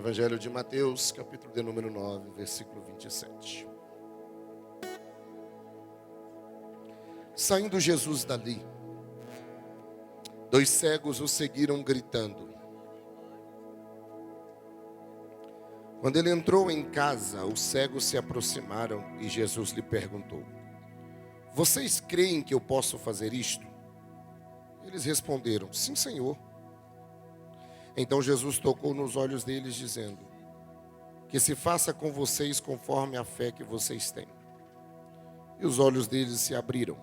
Evangelho de Mateus, capítulo de número 9, versículo 27. Saindo Jesus dali, 2 cegos o seguiram gritando. Quando ele entrou em casa, os cegos se aproximaram e Jesus lhe perguntou: vocês creem que eu posso fazer isto? Eles responderam: sim, Senhor. Então Jesus tocou nos olhos deles, dizendo: que se faça com vocês conforme a fé que vocês têm. E os olhos deles se abriram.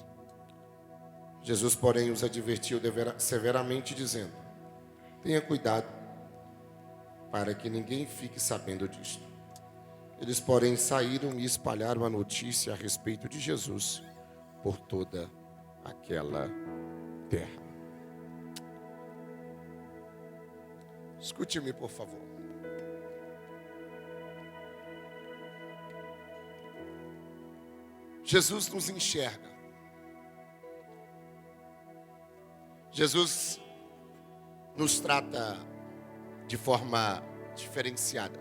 Jesus, porém, os advertiu severamente, dizendo: tenha cuidado, para que ninguém fique sabendo disto. Eles, porém, saíram e espalharam a notícia a respeito de Jesus por toda aquela terra. Escute-me, por favor. Jesus nos enxerga. Jesus nos trata de forma diferenciada.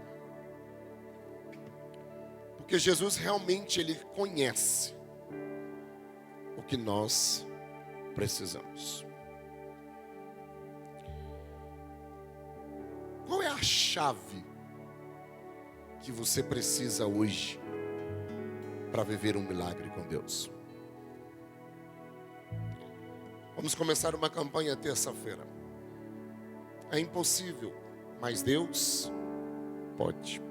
Porque Jesus realmente ele conhece o que nós precisamos. Qual é a chave que você precisa hoje para viver um milagre com Deus? Vamos começar uma campanha terça-feira. É impossível, mas Deus pode.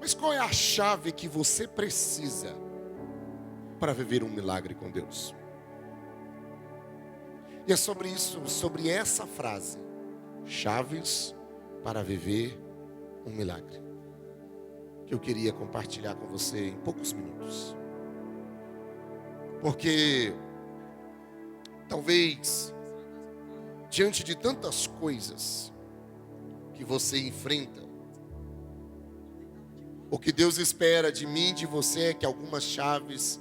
Mas qual é a chave que você precisa para viver um milagre com Deus? E é sobre isso, sobre essa frase, chaves para viver um milagre, que eu queria compartilhar com você em poucos minutos. Porque talvez, diante de tantas coisas que você enfrenta, o que Deus espera de mim e de você é que algumas chaves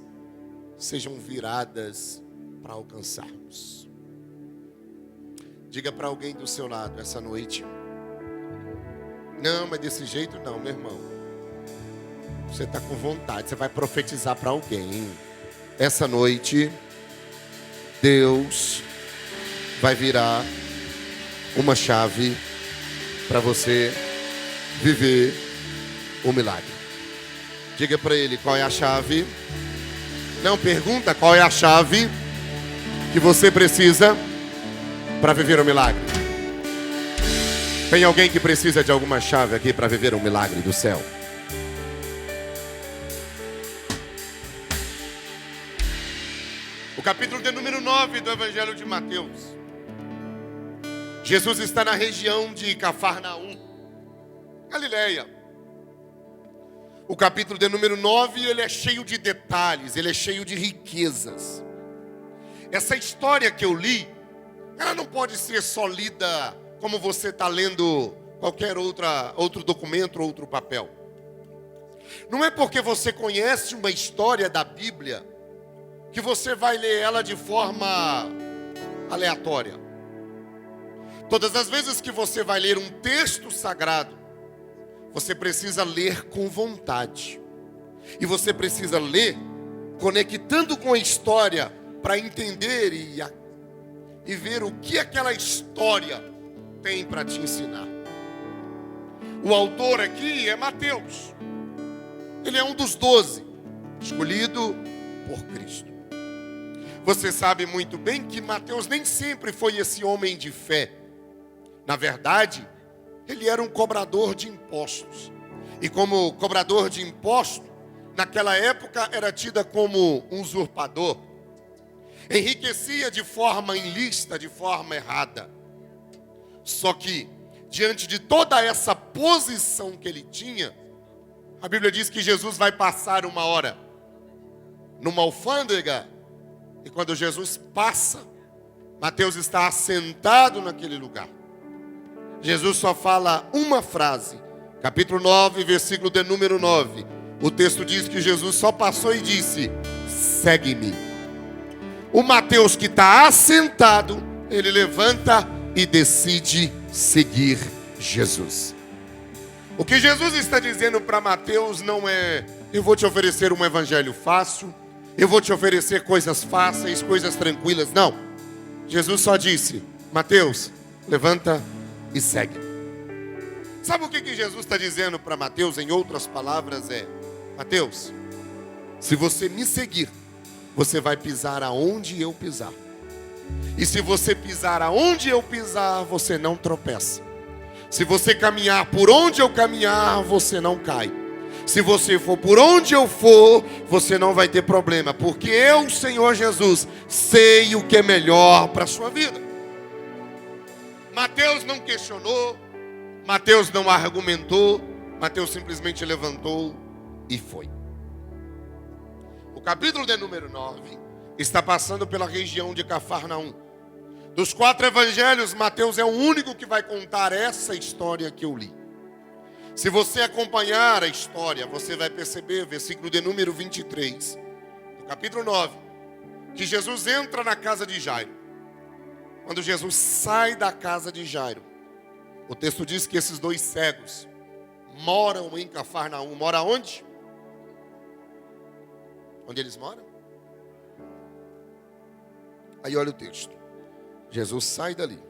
sejam viradas para alcançarmos. Diga para alguém do seu lado essa noite: não, mas desse jeito não, meu irmão. Você está com vontade, você vai profetizar para alguém. Essa noite, Deus vai virar uma chave para você viver o milagre. Diga para ele qual é a chave. Não, pergunta qual é a chave que você precisa para viver um milagre. Tem alguém que precisa de alguma chave aqui para viver um milagre do céu? O capítulo de número 9 do Evangelho de Mateus. Jesus está na região de Cafarnaum, Galileia. O capítulo de número 9, ele é cheio de detalhes, ele é cheio de riquezas. Essa história que eu li, ela não pode ser só lida como você está lendo qualquer outro documento ou outro papel. Não é porque você conhece uma história da Bíblia que você vai ler ela de forma aleatória. Todas as vezes que você vai ler um texto sagrado, você precisa ler com vontade. E você precisa ler conectando com a história para entender e ver o que aquela história tem para te ensinar. O autor aqui é Mateus. Ele é um dos 12, escolhido por Cristo. Você sabe muito bem que Mateus nem sempre foi esse homem de fé. Na verdade, ele era um cobrador de impostos. E como cobrador de impostos, naquela época era tida como um usurpador. Enriquecia de forma ilícita, de forma errada. Só que, diante de toda essa posição que ele tinha, a Bíblia diz que Jesus vai passar uma hora numa alfândega. E quando Jesus passa, Mateus está assentado naquele lugar. Jesus só fala uma frase. Capítulo 9, versículo de número 9. O texto diz que Jesus só passou e disse: segue-me. O Mateus que está assentado, ele levanta e decide seguir Jesus. O que Jesus está dizendo para Mateus não é: eu vou te oferecer um evangelho fácil, eu vou te oferecer coisas fáceis, coisas tranquilas. Não. Jesus só disse: Mateus, levanta e segue. Sabe o que Jesus está dizendo para Mateus? Em outras palavras é: Mateus, se você me seguir, você vai pisar aonde eu pisar. E se você pisar aonde eu pisar, você não tropeça. Se você caminhar por onde eu caminhar, você não cai. Se você for por onde eu for, você não vai ter problema. Porque eu, Senhor Jesus, sei o que é melhor para a sua vida. Mateus não questionou, Mateus não argumentou, Mateus simplesmente levantou e foi. O capítulo de número 9 está passando pela região de Cafarnaum. Dos 4 evangelhos, Mateus é o único que vai contar essa história que eu li. Se você acompanhar a história, você vai perceber, versículo de número 23, do capítulo 9, que Jesus entra na casa de Jairo. Quando Jesus sai da casa de Jairo, o texto diz que esses 2 cegos moram em Cafarnaum. Mora onde? Onde eles moram? Aí olha o texto. Jesus sai dali.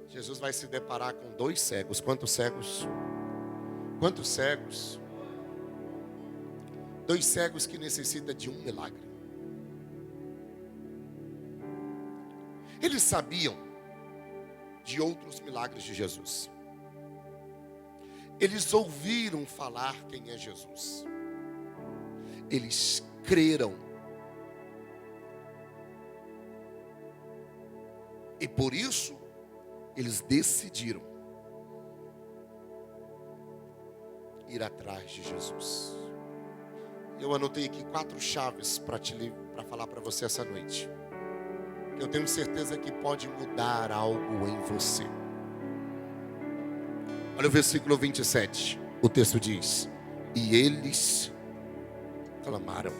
Jesus vai se deparar com 2 cegos. Quantos cegos? Quantos cegos? 2 cegos que necessitam de um milagre. Eles sabiam de outros milagres de Jesus. Eles ouviram falar quem é Jesus. Eles creram. E por isso, eles decidiram ir atrás de Jesus. Eu anotei aqui 4 chaves para falar para você essa noite. Eu tenho certeza que pode mudar algo em você. Olha o versículo 27. O texto diz: e eles clamaram.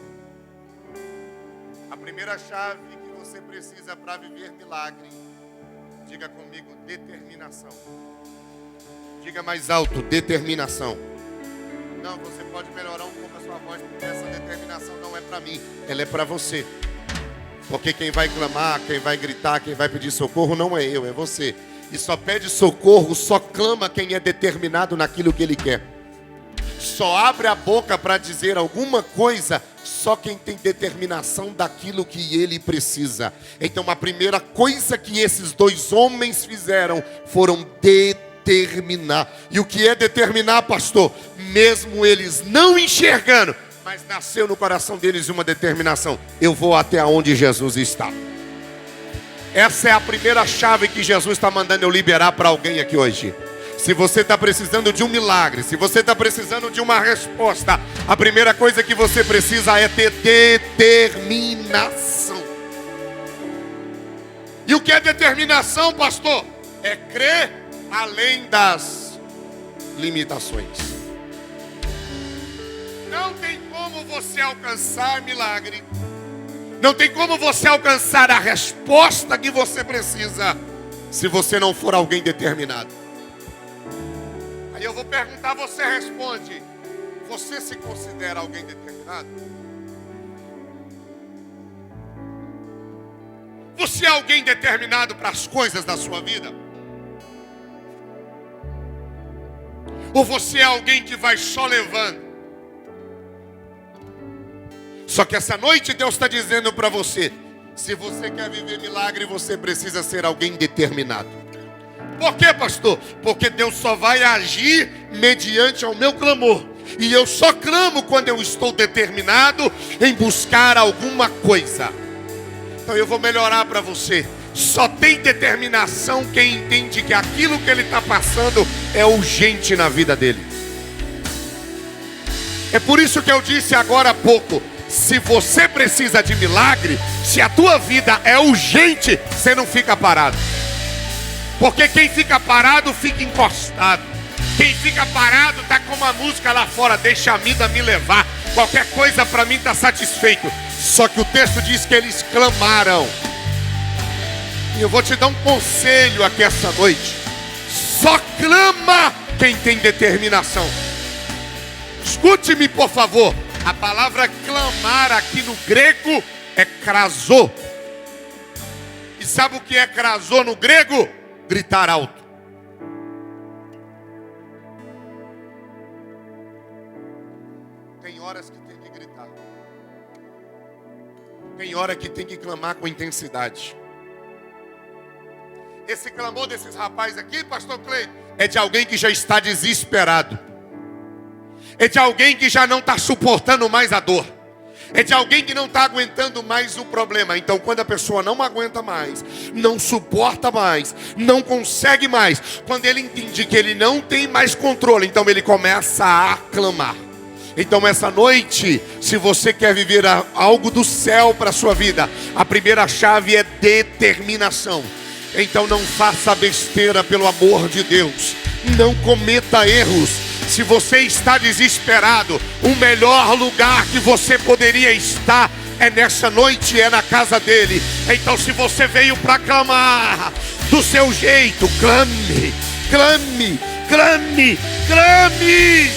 A primeira chave que você precisa para viver milagre, diga comigo, determinação. Diga mais alto, determinação. Não, você pode melhorar um pouco a sua voz, porque essa determinação não é para mim, ela é para você. Porque quem vai clamar, quem vai gritar, quem vai pedir socorro não é eu, é você. E só pede socorro, só clama quem é determinado naquilo que ele quer. Só abre a boca para dizer alguma coisa só quem tem determinação daquilo que ele precisa. Então a primeira coisa que esses 2 homens fizeram foram determinar. E o que é determinar, pastor? Mesmo eles não enxergando, mas nasceu no coração deles uma determinação: eu vou até onde Jesus está. Essa é a primeira chave que Jesus está mandando eu liberar para alguém aqui hoje. Se você está precisando de um milagre, se você está precisando de uma resposta, a primeira coisa que você precisa é ter determinação. E o que é determinação, pastor? É crer além das limitações. Não tem como você alcançar milagre, não tem como você alcançar a resposta que você precisa, se você não for alguém determinado. Aí eu vou perguntar, você responde: você se considera alguém determinado? Você é alguém determinado para as coisas da sua vida? Ou você é alguém que vai só levando? Só que essa noite Deus está dizendo para você: se você quer viver milagre, você precisa ser alguém determinado. Por quê, pastor? Porque Deus só vai agir mediante ao meu clamor. E eu só clamo quando eu estou determinado em buscar alguma coisa. Então eu vou melhorar para você. Só tem determinação quem entende que aquilo que ele está passando é urgente na vida dele. É por isso que eu disse agora há pouco: se você precisa de milagre, se a tua vida é urgente, você não fica parado. Porque quem fica parado fica encostado. Quem fica parado está com uma música lá fora: deixa a vida me levar, qualquer coisa para mim está satisfeito. Só que o texto diz que eles clamaram. E eu vou te dar um conselho aqui essa noite: só clama clama quem tem determinação. Escute-me, por favor. A palavra clamar aqui no grego é krasô. E sabe o que é krasô no grego? Gritar alto. Tem horas que tem que gritar. Tem hora que tem que clamar com intensidade. Esse clamor desses rapazes aqui, pastor Cleiton, é de alguém que já está desesperado. É de alguém que já não está suportando mais a dor. É de alguém que não está aguentando mais o problema. Então, quando a pessoa não aguenta mais, não suporta mais, não consegue mais, quando ele entende que ele não tem mais controle, então ele começa a clamar. Então, essa noite, se você quer viver algo do céu para a sua vida, a primeira chave é determinação. Então, não faça besteira, pelo amor de Deus. Não cometa erros. Se você está desesperado, o melhor lugar que você poderia estar é nessa noite, é na casa dele. Então, se você veio para clamar do seu jeito, clame, clame, clame, clame.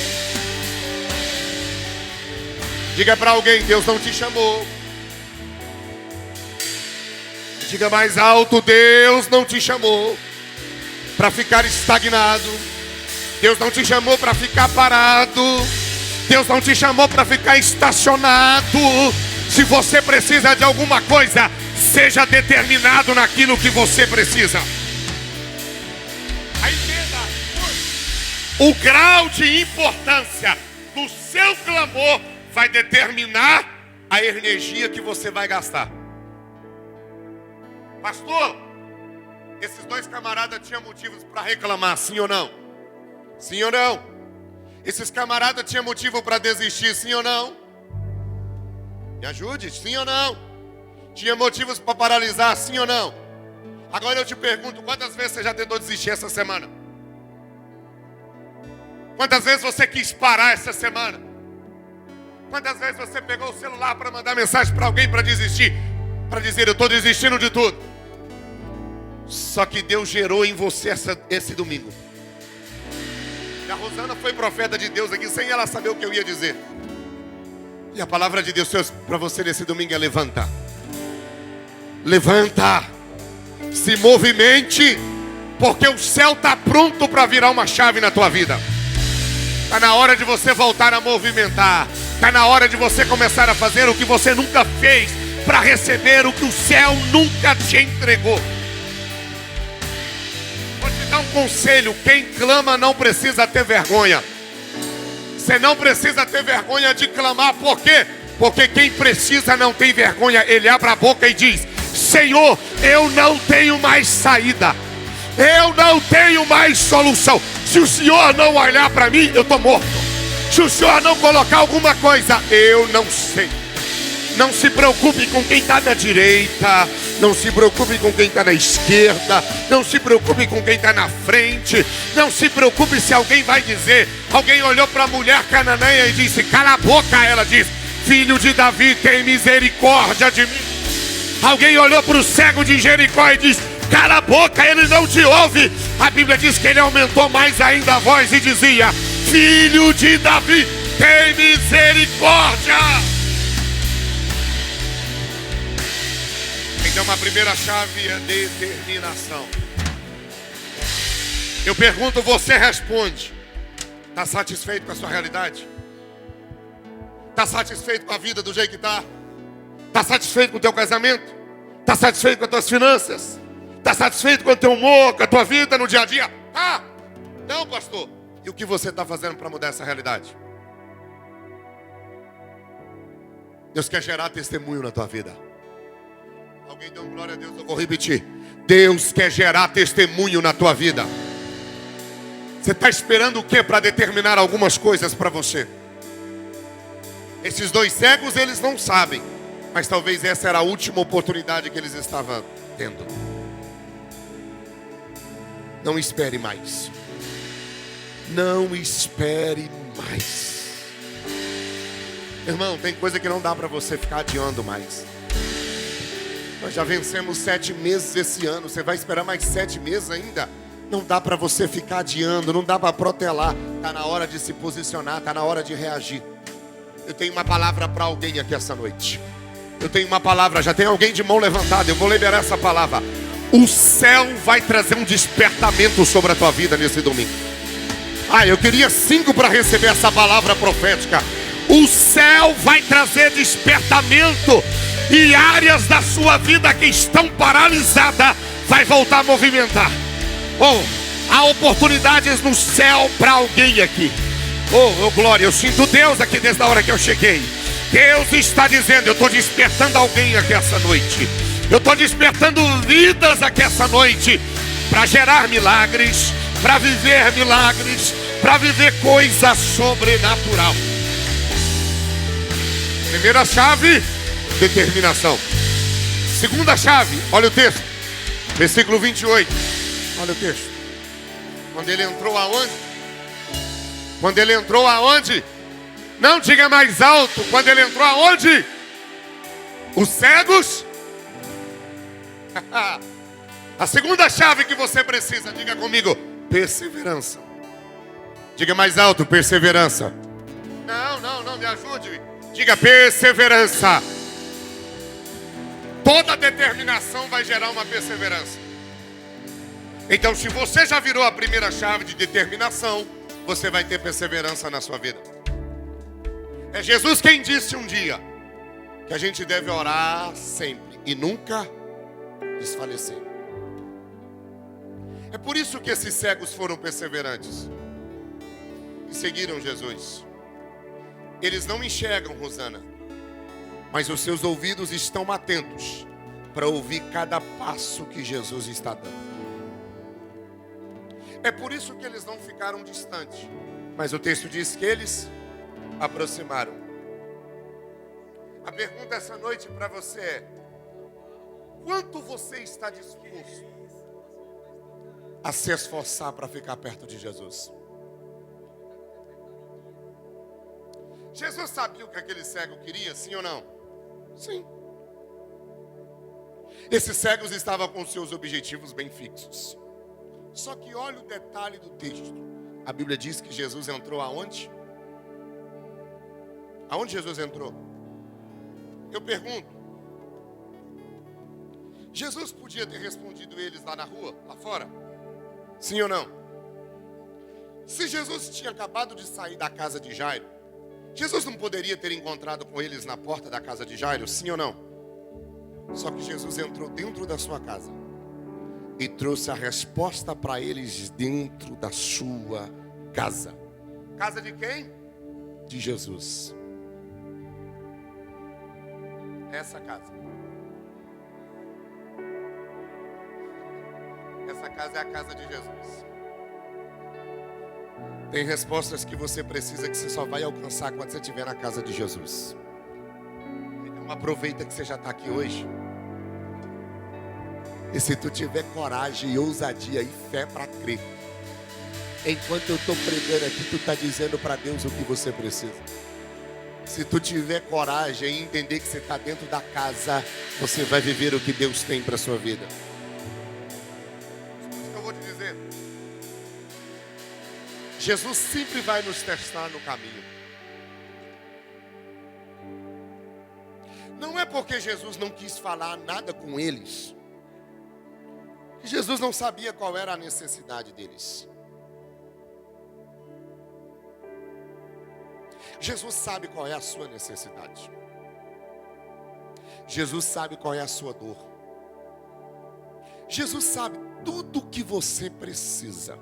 Diga para alguém: Deus não te chamou. Diga mais alto: Deus não te chamou para ficar estagnado. Deus não te chamou para ficar parado. Deus não te chamou para ficar estacionado. Se você precisa de alguma coisa, seja determinado naquilo que você precisa. Aí entenda, o grau de importância do seu clamor vai determinar a energia que você vai gastar. Pastor, esses dois camaradas tinham motivos para reclamar, sim ou não? Sim ou não? Esses camaradas tinham motivo para desistir, sim ou não? Me ajude, sim ou não? Tinha motivos para paralisar, sim ou não? Agora eu te pergunto, quantas vezes você já tentou desistir essa semana? Quantas vezes você quis parar essa semana? Quantas vezes você pegou o celular para mandar mensagem para alguém para desistir? Para dizer: eu estou desistindo de tudo. Só que Deus gerou em você esse domingo. E a Rosana foi profeta de Deus aqui, sem ela saber o que eu ia dizer. E a palavra de Deus para você nesse domingo é: levanta. Levanta. Se movimente, porque o céu está pronto para virar uma chave na tua vida. Está na hora de você voltar a movimentar. Está na hora de você começar a fazer o que você nunca fez, para receber o que o céu nunca te entregou. Vou te dar um conselho: quem clama não precisa ter vergonha. Você não precisa ter vergonha de clamar. Por quê? Porque quem precisa não tem vergonha. Ele abre a boca e diz: Senhor, eu não tenho mais saída. Eu não tenho mais solução. Se o Senhor não olhar para mim, eu estou morto. Se o Senhor não colocar alguma coisa, eu não sei. Não se preocupe com quem está na direita. Não se preocupe com quem está na esquerda. Não se preocupe com quem está na frente. Não se preocupe se alguém vai dizer. Alguém olhou para a mulher cananeia e disse: cala a boca. Ela diz: filho de Davi, tem misericórdia de mim. Alguém olhou para o cego de Jericó e disse: cala a boca, ele não te ouve. A Bíblia diz que ele aumentou mais ainda a voz e dizia: filho de Davi, tem misericórdia. Então a primeira chave é determinação. Eu pergunto, você responde: está satisfeito com a sua realidade? Está satisfeito com a vida do jeito que está? Está satisfeito com o teu casamento? Está satisfeito com as tuas finanças? Está satisfeito com o teu humor, com a tua vida no dia a dia? Ah, não, pastor. E o que você está fazendo para mudar essa realidade? Deus quer gerar testemunho na tua vida. Alguém deu glória a Deus, eu vou repetir. Deus quer gerar testemunho na tua vida. Você está esperando o que para determinar algumas coisas para você? Esses dois cegos, eles não sabem. Mas talvez essa era a última oportunidade que eles estavam tendo. Não espere mais. Não espere mais. Irmão, tem coisa que não dá para você ficar adiando mais. Nós já vencemos 7 meses esse ano. Você vai esperar mais 7 meses ainda? Não dá para você ficar adiando, não dá para protelar. Está na hora de se posicionar, está na hora de reagir. Eu tenho uma palavra para alguém aqui essa noite. Eu tenho uma palavra, já tem alguém de mão levantada, eu vou liberar essa palavra. O céu vai trazer um despertamento sobre a tua vida nesse domingo. Eu queria 5 para receber essa palavra profética. O céu vai trazer despertamento e áreas da sua vida que estão paralisadas vai voltar a movimentar. Há oportunidades no céu para alguém aqui. Glória, eu sinto Deus aqui desde a hora que eu cheguei. Deus está dizendo, eu estou despertando alguém aqui essa noite. Eu estou despertando vidas aqui essa noite para gerar milagres, para viver milagres, para viver coisa sobrenatural. Primeira chave, determinação. Segunda chave, olha o texto, versículo 28. Olha o texto. Quando ele entrou aonde? Quando ele entrou aonde? Não diga mais alto. Quando ele entrou aonde? Os cegos. A segunda chave que você precisa, diga comigo, perseverança. Diga mais alto, perseverança. Não, me ajude. Diga perseverança. Toda determinação vai gerar uma perseverança. Então, se você já virou a primeira chave de determinação, você vai ter perseverança na sua vida. É Jesus quem disse um dia que a gente deve orar sempre e nunca desfalecer. É por isso que esses cegos foram perseverantes e seguiram Jesus. Eles não enxergam, Rosana, mas os seus ouvidos estão atentos para ouvir cada passo que Jesus está dando. É por isso que eles não ficaram distantes, mas o texto diz que eles aproximaram. A pergunta essa noite para você é: quanto você está disposto a se esforçar para ficar perto de Jesus? Jesus sabia o que aquele cego queria, sim ou não? Sim. Esses cegos estavam com seus objetivos bem fixos. Só que olha o detalhe do texto. A Bíblia diz que Jesus entrou aonde? Aonde Jesus entrou? Eu pergunto. Jesus podia ter respondido eles lá na rua, lá fora? Sim ou não? Se Jesus tinha acabado de sair da casa de Jairo, Jesus não poderia ter encontrado com eles na porta da casa de Jairo? Sim ou não? Só que Jesus entrou dentro da sua casa e trouxe a resposta para eles dentro da sua casa. Casa de quem? De Jesus. Essa casa. Essa casa é a casa de Jesus. Tem respostas que você precisa, que você só vai alcançar quando você estiver na casa de Jesus. Então aproveita que você já está aqui hoje. E se tu tiver coragem e ousadia e fé para crer, enquanto eu estou pregando aqui, tu está dizendo para Deus o que você precisa. Se tu tiver coragem e entender que você está dentro da casa, você vai viver o que Deus tem para a sua vida. Isso que eu vou te dizer. Jesus sempre vai nos testar no caminho. Não é porque Jesus não quis falar nada com eles que Jesus não sabia qual era a necessidade deles. Jesus sabe qual é a sua necessidade. Jesus sabe qual é a sua dor. Jesus sabe tudo o que você precisa.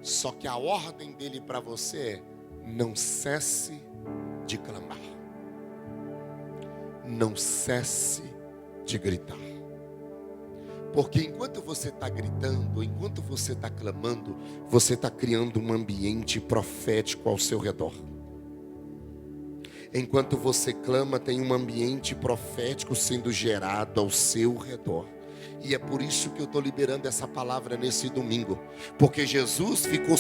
Só que a ordem dele para você é: não cesse de clamar. Não cesse de gritar. Porque enquanto você está gritando, enquanto você está clamando, você está criando um ambiente profético ao seu redor. Enquanto você clama, tem um ambiente profético sendo gerado ao seu redor. E é por isso que eu estou liberando essa palavra nesse domingo. Porque Jesus ficou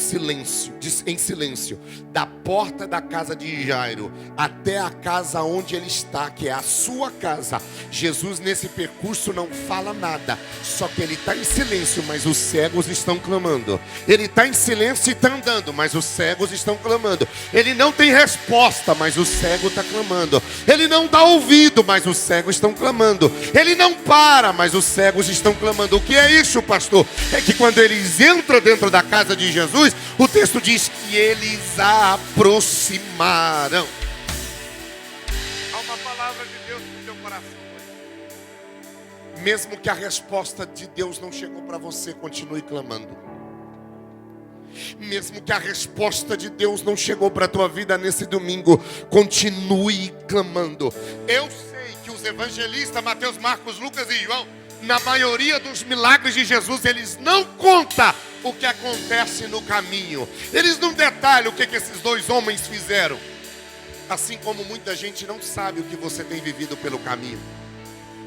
em silêncio, da porta da casa de Jairo até a casa onde ele está, que é a sua casa. Jesus nesse percurso não fala nada, só que ele está em silêncio, mas os cegos estão clamando. Ele está em silêncio e está andando, mas os cegos estão clamando. Ele não tem resposta, mas o cego está clamando. Ele não dá ouvido, mas os cegos estão clamando. Ele não para, mas os cegos estão clamando. O que é isso, pastor? É que quando eles entram dentro da casa de Jesus, o texto diz que eles a aproximaram. Há uma palavra de Deus no teu coração hoje. Mesmo que a resposta de Deus não chegou para você, continue clamando. Mesmo que a resposta de Deus não chegou para a tua vida nesse domingo, continue clamando. Eu sei que os evangelistas Mateus, Marcos, Lucas e João, na maioria dos milagres de Jesus, eles não contam o que acontece no caminho. Eles não detalham o que esses dois homens fizeram. Assim como muita gente não sabe o que você tem vivido pelo caminho.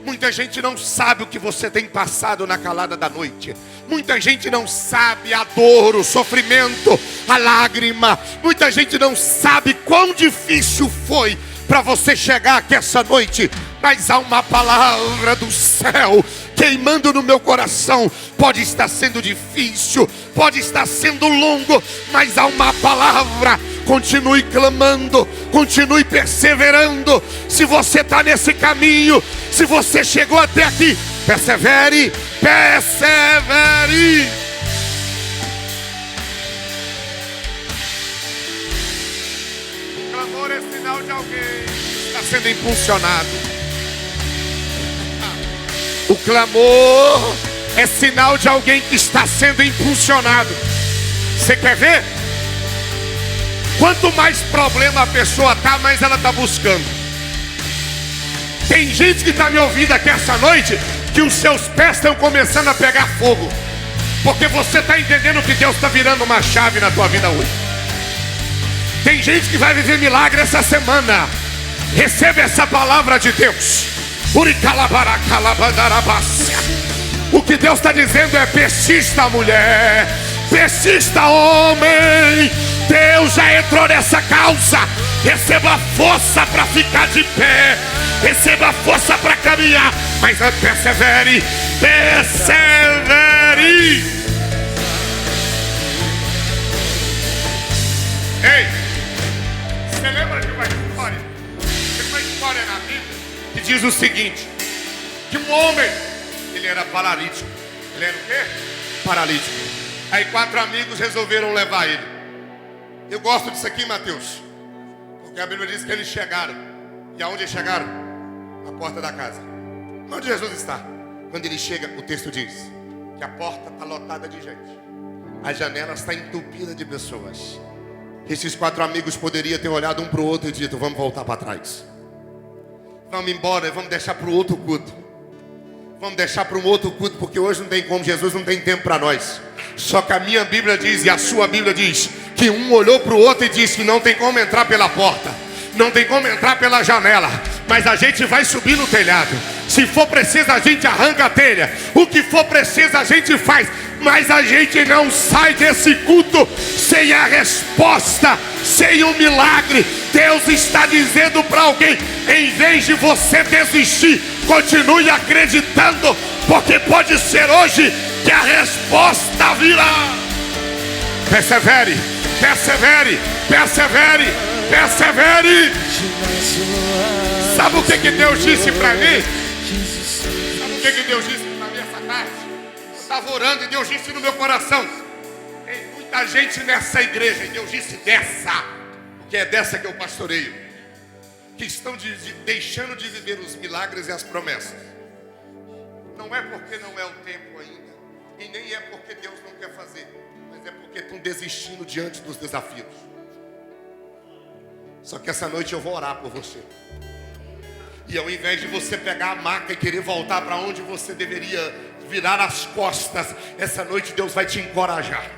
Muita gente não sabe o que você tem passado na calada da noite. Muita gente não sabe a dor, o sofrimento, a lágrima. Muita gente não sabe quão difícil foi para você chegar aqui essa noite. Mas há uma palavra do céu queimando no meu coração. Pode estar sendo difícil, pode estar sendo longo, mas há uma palavra. Continue clamando, continue perseverando. Se você está nesse caminho, se você chegou até aqui, persevere, persevere. O clamor é sinal de alguém que está sendo impulsionado. O clamor é sinal de alguém que está sendo impulsionado. Você quer ver? Quanto mais problema a pessoa está, mais ela está buscando. Tem gente que está me ouvindo aqui essa noite, que os seus pés estão começando a pegar fogo. Porque você está entendendo que Deus está virando uma chave na tua vida hoje. Tem gente que vai viver milagre essa semana. Receba essa palavra de Deus. O que Deus está dizendo é: persista, mulher, persista, homem. Deus já entrou nessa causa. Receba força para ficar de pé, receba força para caminhar, mas persevere, persevere. Ei, você lembra de uma história? Tem uma história na Bíblia que diz o seguinte: que um homem, ele era paralítico. Ele era o quê? Paralítico. Aí 4 amigos resolveram levar ele. Eu gosto disso aqui, Mateus, porque a Bíblia diz que eles chegaram. E aonde eles chegaram? A porta da casa. Onde Jesus está? Quando ele chega, o texto diz que a porta está lotada de gente. A janela está entupida de pessoas. Esses 4 amigos poderiam ter olhado um para o outro e dito: vamos voltar para trás. Vamos embora, vamos deixar para o outro culto. Vamos deixar para um outro culto, porque hoje não tem como, Jesus não tem tempo para nós. Só que a minha Bíblia diz, e a sua Bíblia diz, que um olhou para o outro e disse que não tem como entrar pela porta, não tem como entrar pela janela, mas a gente vai subir no telhado. Se for preciso, a gente arranca a telha. O que for preciso, a gente faz. Mas a gente não sai desse culto sem a resposta, sem o milagre. Deus está dizendo para alguém: em vez de você desistir, continue acreditando, porque pode ser hoje que a resposta virá. Persevere, persevere, persevere, persevere. Sabe o que Deus disse para mim? Sabe o que Deus disse para mim essa tarde? Eu estava orando e Deus disse no meu coração: tem muita gente nessa igreja, e Deus disse dessa, porque é dessa que eu pastoreio, que estão deixando de viver os milagres e as promessas. Não é porque não é o tempo ainda, e nem é porque Deus não quer fazer, mas é porque estão desistindo diante dos desafios. Só que essa noite eu vou orar por você. E ao invés de você pegar a maca e querer voltar para onde você deveria virar as costas, essa noite Deus vai te encorajar.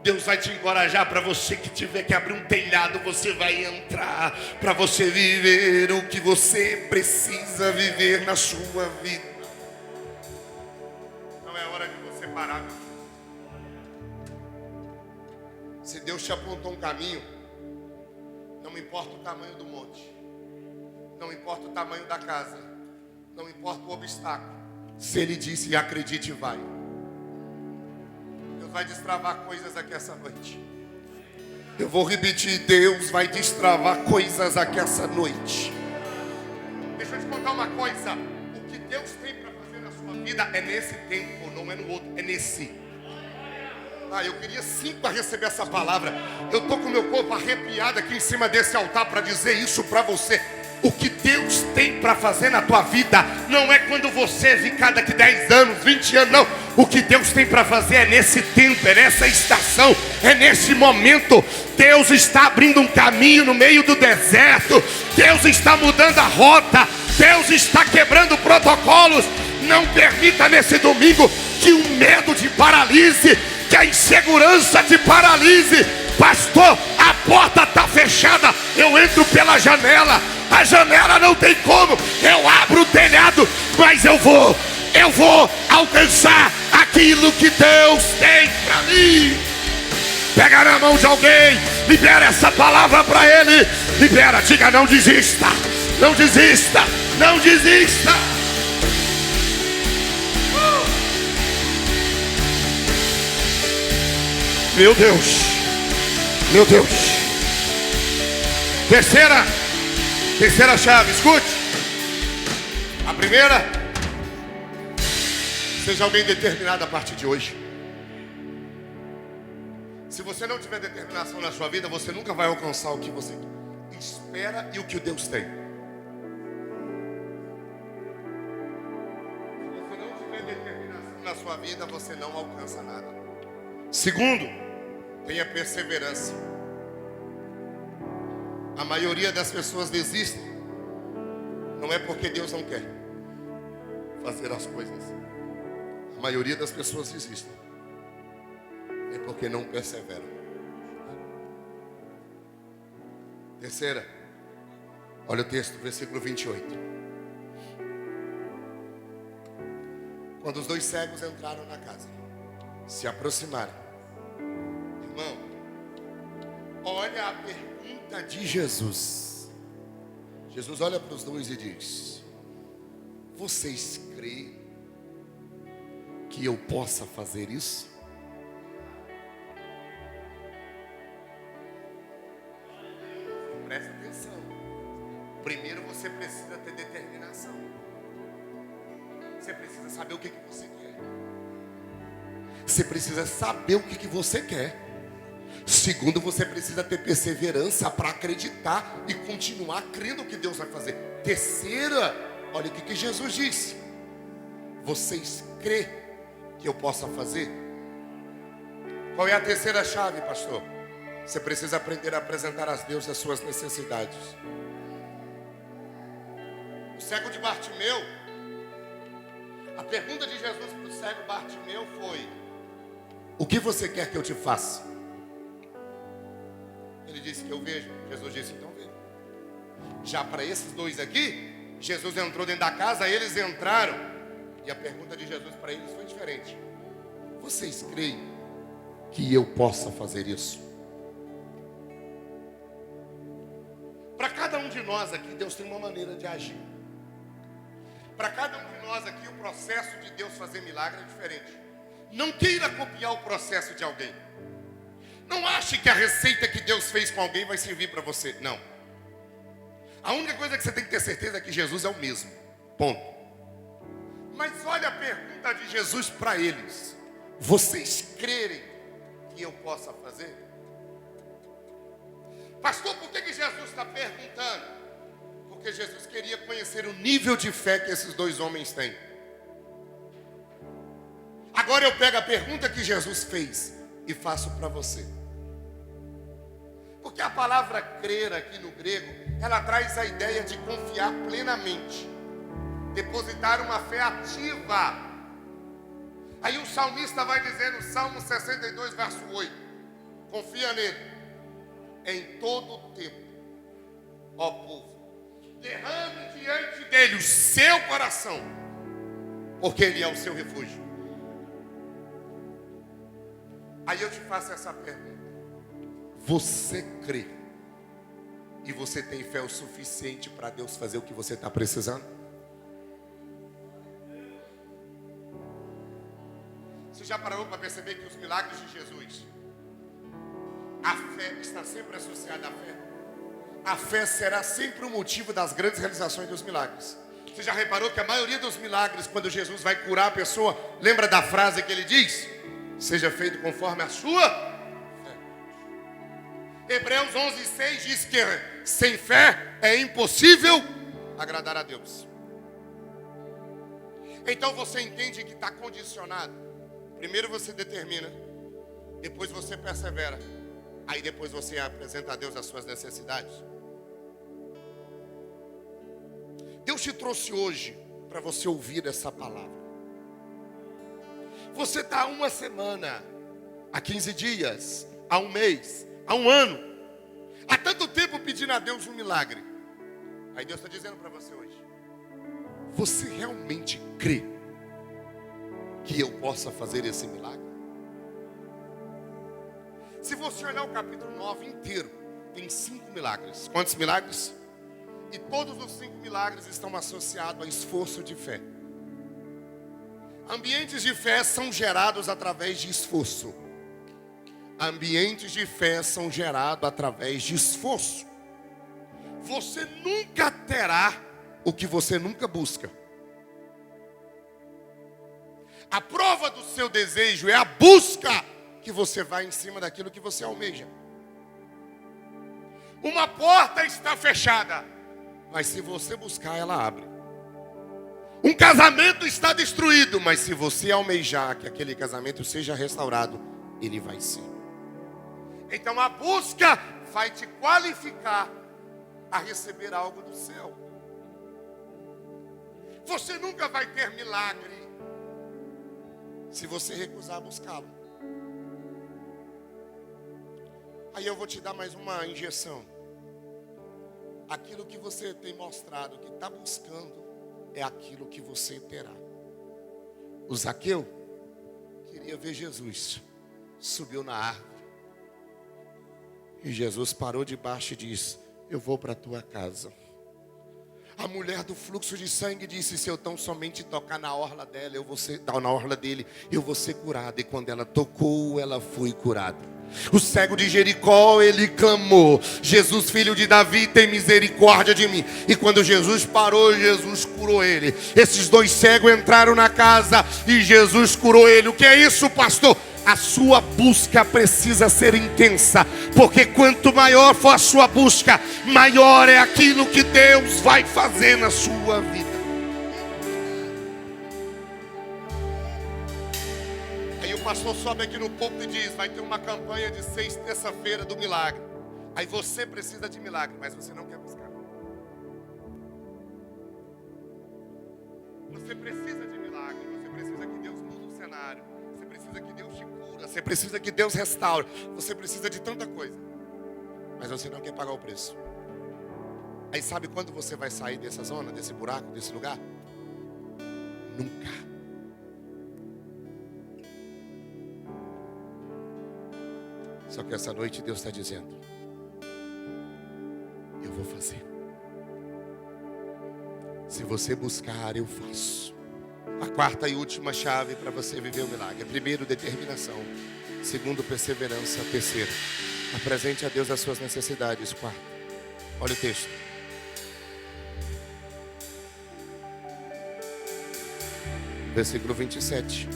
Deus vai te encorajar para você que tiver que abrir um telhado, você vai entrar, para você viver o que você precisa viver na sua vida. preparar. Se Deus te apontou um caminho, não importa o tamanho do monte, não importa o tamanho da casa, não importa o obstáculo. Se Ele disse, acredite, vai. Deus vai destravar coisas aqui essa noite. Eu vou repetir, Deus vai destravar coisas aqui essa noite. Deixa eu te contar uma coisa. O que Deus tem para fazer na sua vida é nesse tempo, não é no outro, é nesse. Eu queria sim para receber essa palavra. Eu estou com o meu corpo arrepiado aqui em cima desse altar para dizer isso para você. O que Deus tem para fazer na tua vida não é quando você ficar daqui 10 anos, 20 anos, não. O que Deus tem para fazer é nesse tempo, é nessa estação, é nesse momento. Deus está abrindo um caminho no meio do deserto. Deus está mudando a rota. Deus está quebrando protocolos. Não permita nesse domingo que o medo te paralise, que a insegurança te paralise. Pastor, a porta está fechada, eu entro pela janela. A janela não tem como, eu abro o telhado, mas eu vou alcançar aquilo que Deus tem para mim. Pega na mão de alguém, libera essa palavra para ele. Libera, diga, não desista, não desista, não desista. Meu Deus, meu Deus. Terceira chave, escute. A primeira, seja alguém determinado a partir de hoje. Se você não tiver determinação na sua vida, você nunca vai alcançar o que você espera e o que Deus tem. Se você não tiver determinação na sua vida, você não alcança nada. Segundo, tenha perseverança. A maioria das pessoas desistem. Não é porque Deus não quer fazer as coisas. A maioria das pessoas desistem. É porque não perseveram. Terceira, olha o texto, versículo 28. Quando os dois cegos entraram na casa, se aproximaram. Irmão, olha a pergunta de Jesus. Jesus olha para os dois e diz: vocês creem que eu possa fazer isso? Presta atenção. Primeiro você precisa ter determinação. Você precisa saber o que você quer. Você precisa saber o que você quer. Segundo, você precisa ter perseverança para acreditar e continuar crendo que Deus vai fazer. Terceira, olha o que Jesus disse: vocês crêem que eu possa fazer? Qual é a terceira chave, pastor? Você precisa aprender a apresentar a Deus as suas necessidades. O cego de Bartimeu, a pergunta de Jesus para o cego Bartimeu foi: o que você quer que eu te faça? Ele disse que eu vejo. Jesus disse, então veja. Já para esses dois aqui, Jesus entrou dentro da casa, eles entraram, e a pergunta de Jesus para eles foi diferente: vocês creem que eu possa fazer isso? Para cada um de nós aqui, Deus tem uma maneira de agir. Para cada um de nós aqui, o processo de Deus fazer milagre é diferente. Não queira copiar o processo de alguém. Não ache que a receita que Deus fez com alguém vai servir para você. Não. A única coisa que você tem que ter certeza é que Jesus é o mesmo. Ponto. Mas olha a pergunta de Jesus para eles: vocês crerem que eu possa fazer? Pastor, por que Jesus está perguntando? Porque Jesus queria conhecer o nível de fé que esses dois homens têm. Agora eu pego a pergunta que Jesus fez e faço para você. Porque a palavra crer aqui no grego, ela traz a ideia de confiar plenamente, depositar uma fé ativa. Aí o salmista vai dizer no Salmo 62, verso 8: confia nele em todo o tempo, ó povo, derrame diante dele o seu coração, porque ele é o seu refúgio. Aí eu te faço essa pergunta. Você crê e você tem fé o suficiente para Deus fazer o que você está precisando? Você já parou para perceber que os milagres de Jesus, a fé está sempre associada à fé? A fé será sempre o motivo das grandes realizações dos milagres. Você já reparou que a maioria dos milagres, quando Jesus vai curar a pessoa, lembra da frase que ele diz? Seja feito conforme a sua fé. Hebreus 11:6 diz que sem fé é impossível agradar a Deus. Então você entende que está condicionado. Primeiro você determina, depois você persevera, aí depois você apresenta a Deus as suas necessidades. Deus te trouxe hoje para você ouvir essa palavra. Você está há uma semana, há 15 dias, há um mês, há um ano, há tanto tempo pedindo a Deus um milagre. Aí Deus está dizendo para você hoje: você realmente crê que eu possa fazer esse milagre? Se você olhar o capítulo 9 inteiro, tem 5 milagres. Quantos milagres? E todos os 5 milagres estão associados a esforço de fé. Ambientes de fé são gerados através de esforço. Ambientes de fé são gerados através de esforço. Você nunca terá o que você nunca busca. A prova do seu desejo é a busca que você vai em cima daquilo que você almeja. Uma porta está fechada, mas se você buscar, ela abre. Um casamento está destruído, mas se você almejar que aquele casamento seja restaurado, ele vai ser. Então a busca vai te qualificar a receber algo do céu. Você nunca vai ter milagre se você recusar buscá-lo. Aí eu vou te dar mais uma injeção. Aquilo que você tem mostrado que está buscando é aquilo que você terá. O Zaqueu queria ver Jesus. Subiu na árvore. E Jesus parou debaixo e disse: eu vou para a tua casa. A mulher do fluxo de sangue disse: se eu tão somente tocar na orla dela, na orla dele, eu vou ser curada. E quando ela tocou, ela foi curada. O cego de Jericó, ele clamou: Jesus, filho de Davi, tem misericórdia de mim. E quando Jesus parou, Jesus curou ele. Esses 2 cegos entraram na casa e Jesus curou ele. O que é isso, pastor? A sua busca precisa ser intensa, porque quanto maior for a sua busca, maior é aquilo que Deus vai fazer na sua vida. Aí o pastor sobe aqui no púlpito e diz: vai ter uma campanha de 6 terça-feira do milagre. Aí você precisa de milagre, mas você não quer buscar. Você precisa de milagre, você precisa que Deus mude o cenário, você precisa que Deus te cura, você precisa que Deus restaure, você precisa de tanta coisa, mas você não quer pagar o preço. Aí sabe quando você vai sair dessa zona, desse buraco, desse lugar? Nunca. Só que essa noite Deus está dizendo: eu vou fazer. Se você buscar, eu faço. A 4ª e última chave para você viver o milagre: primeiro, determinação. Segundo, perseverança. Terceiro, apresente a Deus as suas necessidades. 4º, olha o texto. Versículo 27.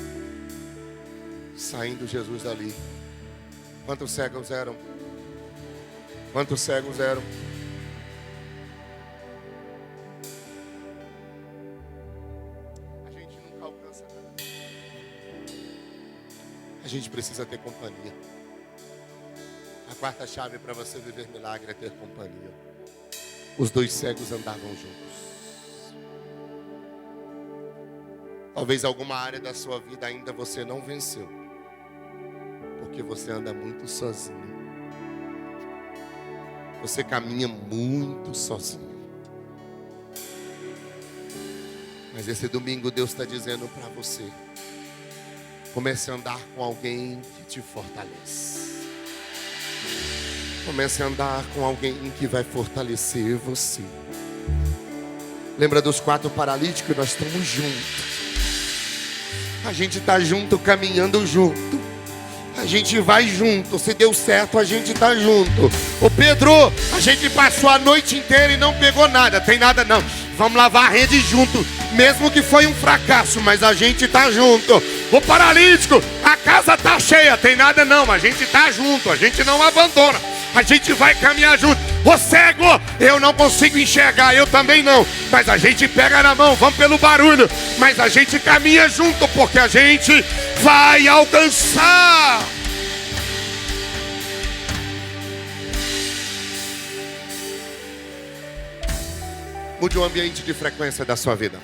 Saindo Jesus dali. Quantos cegos eram? Quantos cegos eram? A gente nunca alcança nada. A gente precisa ter companhia. A 4ª chave para você viver milagre é ter companhia. Os 2 cegos andavam juntos. Talvez alguma área da sua vida ainda você não venceu, porque você anda muito sozinho. Você caminha muito sozinho. Mas esse domingo Deus está dizendo para você: Comece a andar com alguém que te fortalece. Comece a andar com alguém que vai fortalecer você. Lembra dos 4 paralíticos? Nós estamos juntos. A gente está junto, caminhando junto. A gente vai junto. Se deu certo, a gente está junto. Ô Pedro, a gente passou a noite inteira e não pegou nada. Tem nada não. Vamos lavar a rede junto. Mesmo que foi um fracasso, mas a gente está junto. Ô paralítico, a casa está cheia. Tem nada não. A gente está junto. A gente não abandona. A gente vai caminhar junto. Ô cego, eu não consigo enxergar, eu também não. Mas a gente pega na mão, vamos pelo barulho. Mas a gente caminha junto, porque a gente vai alcançar. Mude o ambiente de frequência da sua vida.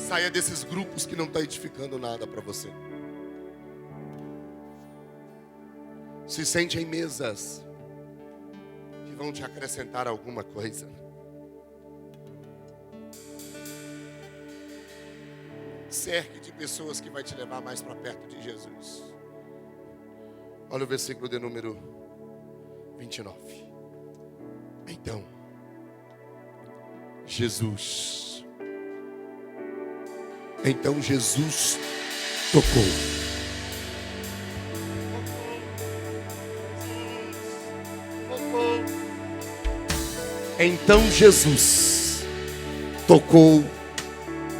Saia desses grupos que não estão edificando nada para você. Se sente em mesas que vão te acrescentar alguma coisa. Cerque de pessoas que vai te levar mais para perto de Jesus. Olha o versículo de número 29. Então, Jesus tocou. Então Jesus tocou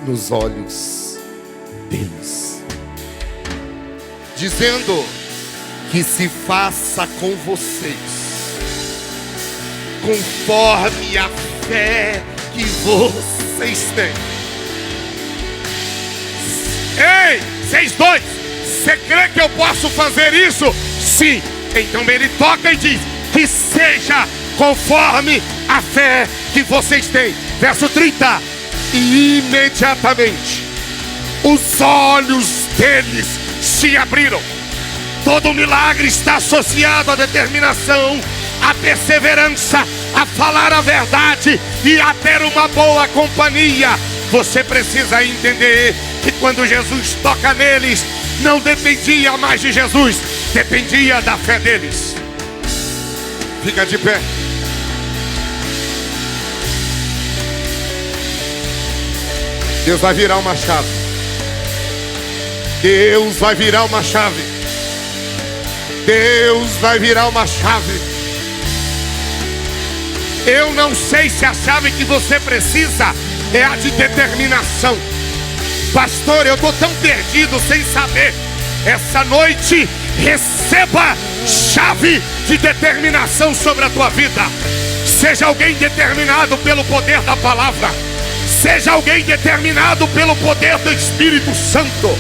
nos olhos deles, dizendo que se faça com vocês conforme a fé que vocês têm. Ei, vocês dois, você crê que eu posso fazer isso? Sim. Então ele toca e diz que seja conforme a fé que vocês têm. Verso 30. E imediatamente os olhos deles se abriram. Todo milagre está associado à determinação, à perseverança, a falar a verdade e a ter uma boa companhia. Você precisa entender que quando Jesus toca neles, não dependia mais de Jesus, dependia da fé deles. Fica de pé. Deus vai virar uma chave. Deus vai virar uma chave. Deus vai virar uma chave. Eu não sei se a chave que você precisa é a de determinação. Pastor, eu estou tão perdido sem saber. Essa noite, receba chave de determinação sobre a tua vida. Seja alguém determinado pelo poder da palavra. Seja alguém determinado pelo poder do Espírito Santo.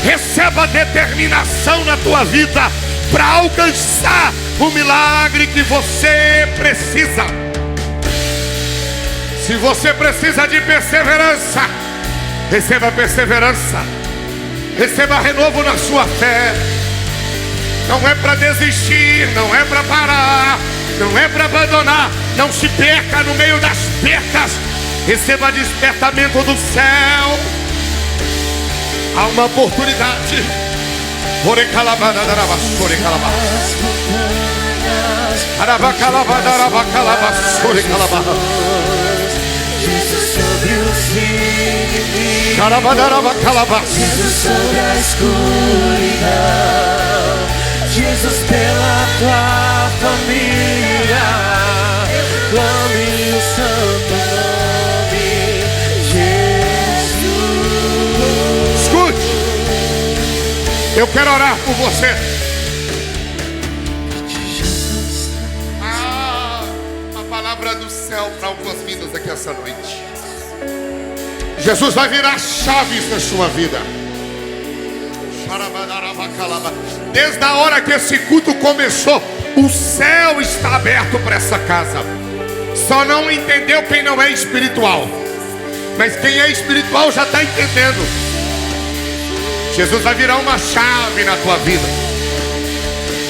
Receba determinação na tua vida para alcançar o milagre que você precisa. Se você precisa de perseverança, receba perseverança. Receba renovo na sua fé. Não é para desistir, não é para parar, não é para abandonar. Não se perca no meio das percas. Receba despertamento do céu. Há uma oportunidade. Jesus sobre os inimigos, Jesus sobre a escuridão, Jesus pela tua família, clame o santo nome, Jesus. Escute, eu quero orar por você. A palavra do céu para algumas vidas aqui essa noite. Jesus vai virar chaves na sua vida. Desde a hora que esse culto começou, o céu está aberto para essa casa. Só não entendeu quem não é espiritual, mas quem é espiritual já está entendendo. Jesus vai virar uma chave na tua vida.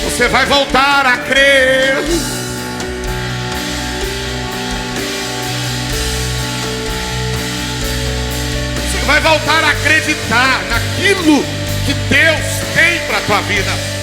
Você vai voltar a crer. Você vai voltar a acreditar naquilo que Deus tem para a tua vida.